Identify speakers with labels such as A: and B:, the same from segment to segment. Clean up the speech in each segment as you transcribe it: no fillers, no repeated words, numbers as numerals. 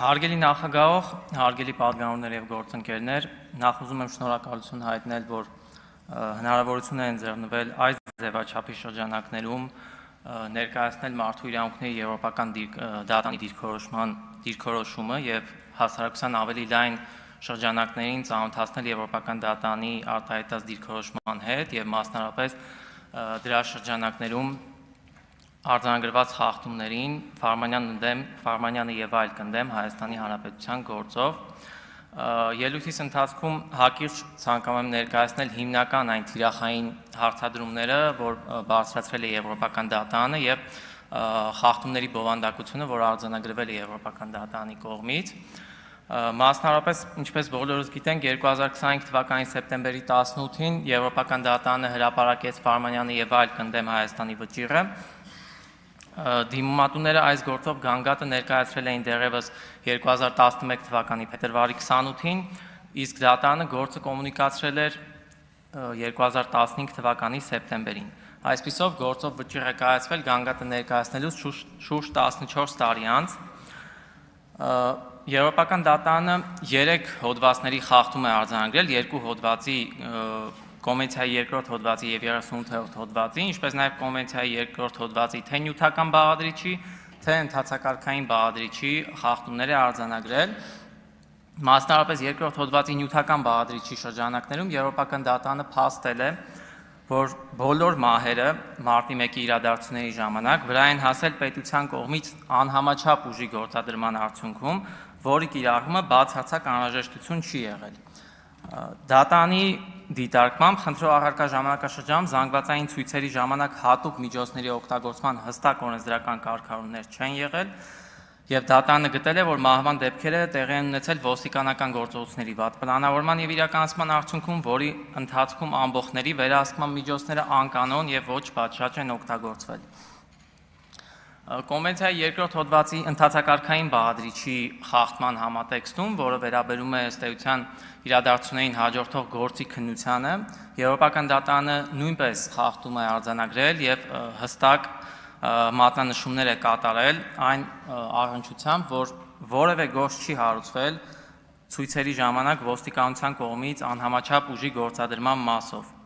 A: Հարգելի նախագահող, հարգելի պատգամավորներ եւ գործընկերներ, նախ ուզում եմ շնորհակալություն հայտնել, որ հնարավորություն են ձեռնվել այս ձևաչափի շրջանակներում ներկայացնել մարդու իրավունքների եվրոպական դատարանի դիրքորոշումը եւ հասարակության ավելի լայն շրջանակներին ծանոթացնել եվրոպական դատարանի արտահայտած դիրքորոշման հետ եւ մասնավորապես դրա շրջանակներում արձանագրված խախտումներին Ֆարմանյանը եւ այլ կնդեմ Հայաստանի Հանրապետության գործով ելույթիս ընթացքում հակիրճ ցանկանում եմ ներկայացնել հիմնական այն թիրախային հարցադրումները, որ բարձրացրել է Եվրոպական դատարանը եւ խախտումների բովանդակությունը, որ արձանագրվել է Եվրոպական դատարանի կողմից։ Մասնավորապես, ինչպես բոլորս գիտենք, 2025 թվականի սեպտեմբերի 18-ին Եվրոպական դատարանը հրապարակեց Ֆարմանյանի եւ այլ կնդեմ Հայաստանի վճիռը։ Դիմումատուները այս գործով գանգատը ներկայացրել էին դեռևս 2011 թվականի փետրվարի 28-ին, իսկ դատարանը գործը կոմունիկացրել էր 2015 թվականի սեպտեմբերին։ Այսպիսով գործով վճիռ է կայացվել գանգատը ներկայացնելուց շուրջ 14 տարի անց։ Եվրոպական դատարանը 3 հոդվածների խախտում է արձանագրել, 2 հոդվածի Կոնվենցիայի երկրորդ հոդվածի եւ 38-րդ հոդվածի, ինչպես նաեւ Կոնվենցիայի երկրորդ հոդվածի թե նյութական բաղադրիչի, թե ընդհանցակարգային բաղադրիչի խախտումներ է արձանագրել։ Մասնավորապես երկրորդ հոդվածի նյութական բաղադրիչի շրջանակներում Եվրոպական դատարանը փաստել է, որ բոլոր մահերը մարտի 1-ի իրադարձությունների ժամանակ վրա են հասել պետության կողմից անհամաչափ ուժի գործադրման արդյունքում, որի կիրառումը բացարձակ անհրաժեշտություն չի եղել։ Դատարանի դիտարկմամբ խնդրող առարկա ժամանակաշրջանում զանգվածային ցույցերի ժամանակ հատուկ միջոցների օգտագործման հստակ օրենսդրական կարգավորումներ չեն եղել եւ դատարանը գտել է, որ մահվան դեպքերը տեղի են ունեցել ոստիկանական գործողությունների վատ պլանավորման եւ իրականացման արդյունքում, որի ընթացքում ամբողջների վերահսկման միջոցները անկանոն եւ ոչ պատշաճ են օգտագործվել։ Կոնվենցիայի երկրորդ հոդվածի ընդհանցակարգային բաղադրիչի խախտման համատեքստում, որը վերաբերում է ըստ էության իրադարձություններին հաջորդող գործի քննությանը, Եվրոպական դատարանը նույնպես խախտում է արձանագրել եւ հստակ մատնանշումներ է կատարել այն առնչությամբ, որ որևէ գործ չի հարուցվել ցույցերի ժամանակ ոստիկանության կողմից անհամաչափ ուժի գործադրման մասով։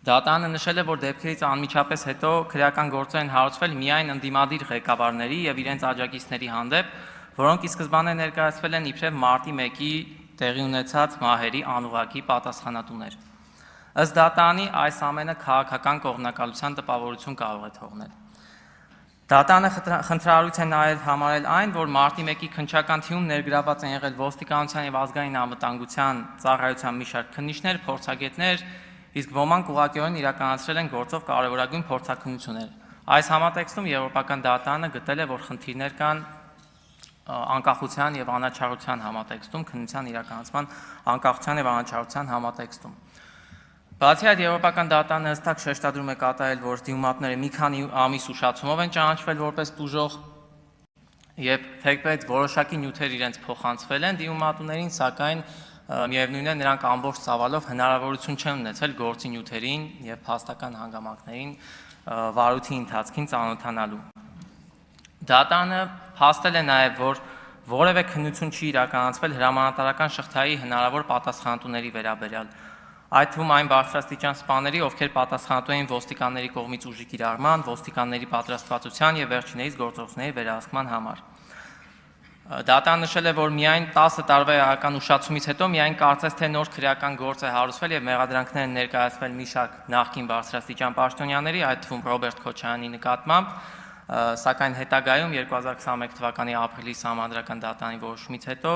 A: Դատարանը նշել է, որ դեպքերից անմիջապես հետո քրեական գործեր են հարուցվել միայն ընդդիմադիր ղեկավարների եւ իրենց աջակիցների հանդեպ, որոնք ի սկզբանե ներկայացվել են իբրև մարտի 1-ի տեղի ունեցած մահերի անուղղակի պատասխանատուներ։ Ըստ դատարանի այս ամենը քաղաքական կողմնակալության տպավորություն կարող է թողնել։ Դատարանը խնդրահարույց է նաև համարել այն, որ մարտի 1-ի քննչական թիմում ներգրավված են եղել ոստիկանության եւ ազգային անվտանգության ծառայության մի շարք քննիչներ, փորձագետներ, իսկ ոմանք ուղղակիորեն իրականացրել են գործով կարևորագույն փորձաքննություններ։ Այս համատեքստում Եվրոպական դատարանը գտել է, որ խնդիրներ կան անկախության եւ անաչառության համատեքստում, քննության իրականացման անկախության եւ անաչառության համատեքստում։ Բացի այդ, Եվրոպական դատարանը հստակ շեշտադրում է կատարել, որ դիմումատները մի քանի ամիս ուշացումով են ճանաչվել որպես տուժող եւ թեկուզ որոշակի նյութեր իրենց փոխանցվել են դիմումատուներին, սակայն միևնույն է նրանք ամբողջ ծավալով հնարավորություն չեն ունեցել գործի նյութերին եւ փաստական հանգամանքներին վարույթի ընթացքին ծանոթանալու։ Դատարանը փաստել է նաեւ, որ որևէ քննություն չի իրականացվել հրամանատարական շղթայի հնարավոր պատասխանատուների վերաբերյալ, այդ թվում այն բարձրաստիճան սպաների, ովքեր պատասխանատու էին ոստիկանների կողմից ուժի կիրառման, ոստիկանների պատրաստվածության եւ վերջինիս գործողությունների վերահսկման համար։ Դատարանը նշել է, որ միայն 10 տարվա էական ուշացումից հետո միայն կարծես թե նոր քրեական գործ է հարուցվել եւ մեղադրանքներ են ներկայացվել մի շարք նախկին բարձրաստիճան պաշտոնյաների, այդ թվում Ռոբերտ Քոչարյանի նկատմամբ, սակայն հետագայում 2021 թվականի ապրիլի Սահմանադրական դատարանի որոշումից հետո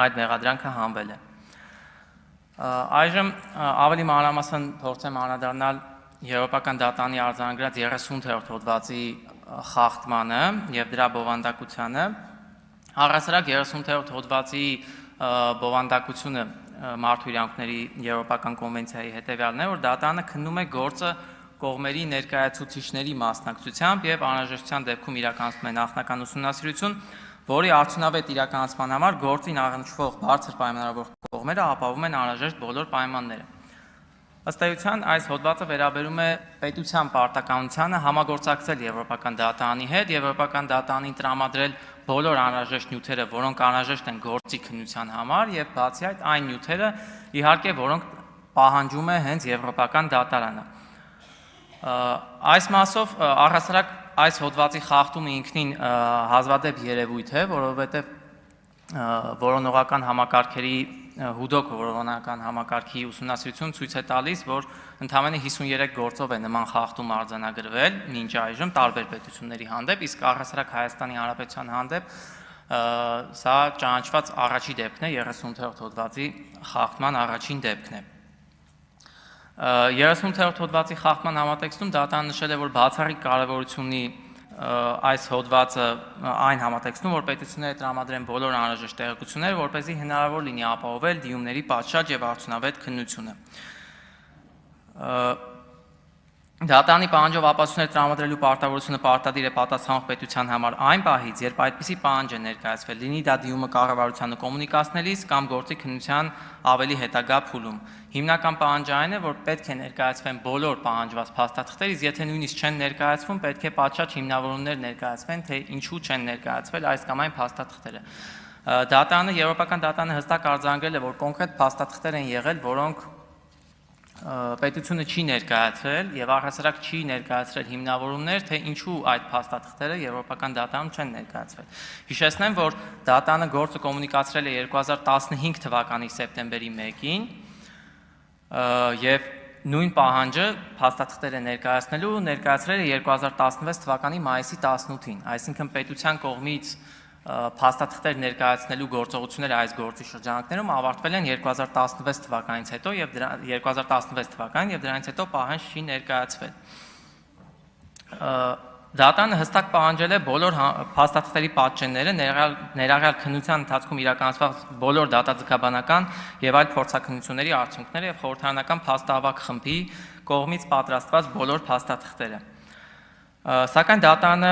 A: այդ մեղադրանքը հանվել է։ Այժմ ավելի մանրամասն փորձեմ անդրադառնալ Եվրոպական դատարանի արձանագրած 38-րդ հոդվածի խախտմանը եւ դրա բովանդակությանը։ Առհասարակ 38-րդ հոդվածի բովանդակությունը մարդու իրավունքների Եվրոպական կոնվենցիայի հետևյալն է, որ դատարանը քննում է գործը կողմերի ներկայացուցիչների մասնակցությամբ եւ անհրաժեշտության դեպքում իրականացնում է նախնական ուսումնասիրություն, որի արդյունավետ իրականացման համար գործին առնչվող բարձր պայմանավորող կողմերը ապահովում են անհրաժեշտ բոլոր պայմանները։ Ըստ էության այս հոդվածը վերաբերում է պետության պարտականությանը համագործակցել Եվրոպական դատարանի հետ, Եվրոպական դատարանին տրամադրել բոլոր անհրաժեշտ նյութերը, որոնք անհրաժեշտ են գործի քննության համար, եւ բացի այդ այն նյութերը, իհարկե, որոնք պահանջում է հենց Եվրոպական դատարանը։ Այս մասով առհասարակ այս հոդվածի խախտումը ինքնին հազվադեպ երևույթ է, որովհետև որոնողական համակարգերի հուդոկ որոնողական համակարգի ուսումնասիրություն ցույց է տալիս, որ ընդամենը 53 գործով է նման խախտում արձանագրվել մինչ այժմ տարբեր պետությունների հանդեպ, իսկ առհասարակ Հայաստանի Հանրապետության հանդեպ սա ճանաչված առաջին դեպքն է, 38-րդ հոդվածի խախտման առաջին դեպքն է։ 38-րդ հոդվածի խախտման համատեքստում դատարանը նշել է, որ բացառիկ կարևորություն ունի այս հոդվածը այն համատեքստում, որ պետությունները տրամադրեն բոլոր անհրաժեշտ տեղեկությունները, որպեսզի հնարավոր լինի ապահովել դիմումների պատշաճ եւ արդյունավետ քննությունը։ Դատարանի պահանջով ապացույցներ տրամադրելու պարտավորությունը պարտադիր է պատասխանող պետության համար այն պահից, երբ այդպիսի պահանջ է ներկայացվել, լինի դա դիմումը կառավարությանը կոմունիկացնելիս կամ գործի քննության ավելի հետագա փուլում։ Հիմնական պահանջը այն է, որ պետք է ներկայացվեն բոլոր պահանջված փաստաթղթեր, իսկ եթե նույնիսկ չեն ներկայացվում, պետք է պատշաճ հիմնավորումներ ներկայացվեն, թե ինչու չեն ներկայացվել այս կամ այն փաստաթղթերը։ Դատարանը, Եվրոպական դատարանը հստակ արձանագրել է, որ կոնկրետ փաստաթղթեր են եղել, որոնք պետությունը չի ներկայացրել եւ առհասարակ չի ներկայացրել հիմնավորումներ, թե ինչու այդ փաստաթղթերը Եվրոպական դատարանում չեն ներկայացվել։ Հիշեցնեմ, որ դատարանը գործը կոմունիկացրել է 2015 թվականի սեպտեմբերի 1-ին եւ նույն պահանջը փաստաթղթերը ներկայացնելու ներկայացրել է 2016 թվականի մայիսի 18-ին, այսինքն պետության կողմից փաստաթղթեր ներկայացնելու գործողությունները այս գործի շրջանակներում ավարտվել են 2016 թվականից հետո եւ 2016 թվականին եւ դրանից հետո պահանջ չի ներկայացվել։ Դատարանը հստակ պահանջել է բոլոր փաստաթղթերի պատճենները, ներառյալ քննության ընթացքում իրականացված բոլոր դատաձգաբանական եւ այլ փորձաքննությունների արդյունքները եւ խորհրդարանական փաստահավաք խմբի կողմից պատրաստված բոլոր փաստաթղթերը։ Սակայն դատարանը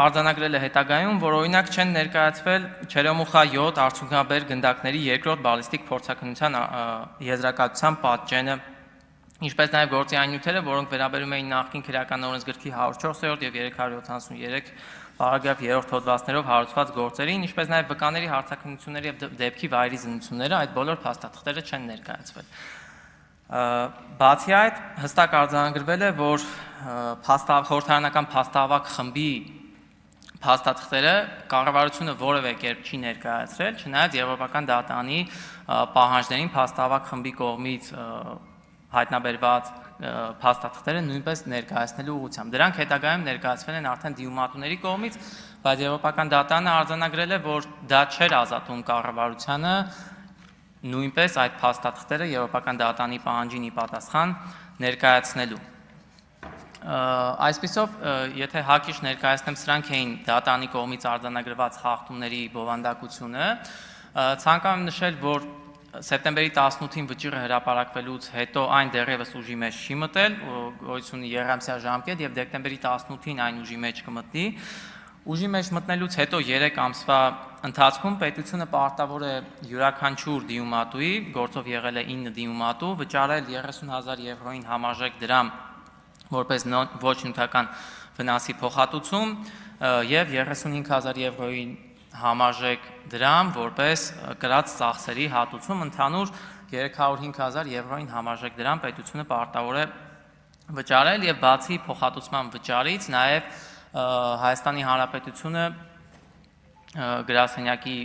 A: արձանագրել է հետագայում, որ օրինակ չեն ներկայացվել Չերեմուխա 7 արդյունքաբեր գնդակների երկրորդ բալիստիկ փորձաքննության եզրակացության պատճենը, ինչպես նաև գործի այն նյութերը, որոնք վերաբերում էին նախկին քրեական օրենսգրքի 104-րդ եւ 373 պարագրաֆ 3-րդ հոդվածներով հարուցված գործերին, ինչպես նաև վկաների հարցաքննությունների եւ դեպքի վայրի զննությունները, այդ բոլոր փաստաթղթերը չեն ներկայացվել։ Բացի այդ, հստակ արձանագրվել է, որ խորհրդարանական փաստահավաք խմբի փաստաթղթերը կառավարությունը որևէ կերպ չի ներկայացրել, չնայած Եվրոպական դատարանի պահանջներին փաստահավաք խմբի կողմից հայտնաբերված փաստաթղթերը նույնպես ներկայացնելու ուղղությամբ։ Դրանք հետագայում ներկայացվել են արդեն դիմումատուների կողմից, բայց Եվրոպական դատարանը արձանագրել է, որ դա չէր ազատում կառավարությանը նույնպես այդ փաստաթղթերը Եվրոպական դատարանի պահանջին ի պատասխան ներկայացնելու։ Այսպիսով, եթե հակիրճ ներկայացնեմ, սրանք էին դատարանի կողմից արձանագրված խախտումների բովանդակությունը, ցանկանում եմ նշել, որ սեպտեմբերի 18-ին վճիռը հրապարակվելուց հետո այն դեռևս ուժի մեջ չի մտել, գոյություն ունի եռամսյա ժամկետ եւ դեկտեմբերի 18-ին այն ուժի մեջ կմտնի։ Ուժի մեջ մտնելուց հետո 3 ամսվա ընթացքում պետությունը պարտավոր է յուրաքանչյուր դիմումատուի, գործով եղել է 9 դիմումատու, վճարել 30,000 եվրոյին համարժեք դրամ որպես ոչ նյութական վնասի փոխհատուցում եւ 35,000 եվրոյին համարժեք դրամ որպես կրած ծախսերի հատուցում, ընդհանուր 305,000 եվրոյին համարժեք դրամ պետությունը պարտավոր է վճարել եւ բացի փոխհատուցման վճարից նաեւ Հայաստանի Հանրապետությունը գրասենյակի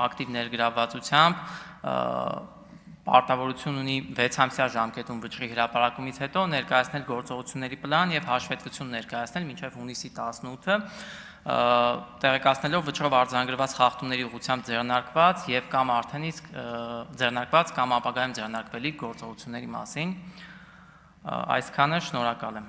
A: ակտիվ ներգրավվածությամբ պարտավորություն ունի 6 ամսյա ժամկետում վճռի հրապարակումից հետո ներկայացնել գործողությունների պլան եւ հաշվետվություն ներկայացնել մինչեւ հունիսի 18-ը, տեղեկացնելով վճռով արձանագրված խախտումների ուղղությամբ ձեռնարկված եւ կամ արդեն իսկ ձեռնարկված կամ ապագայում ձեռնարկվելիք գործողությունների մասին։ Այսքանը, շնորհակալ եմ։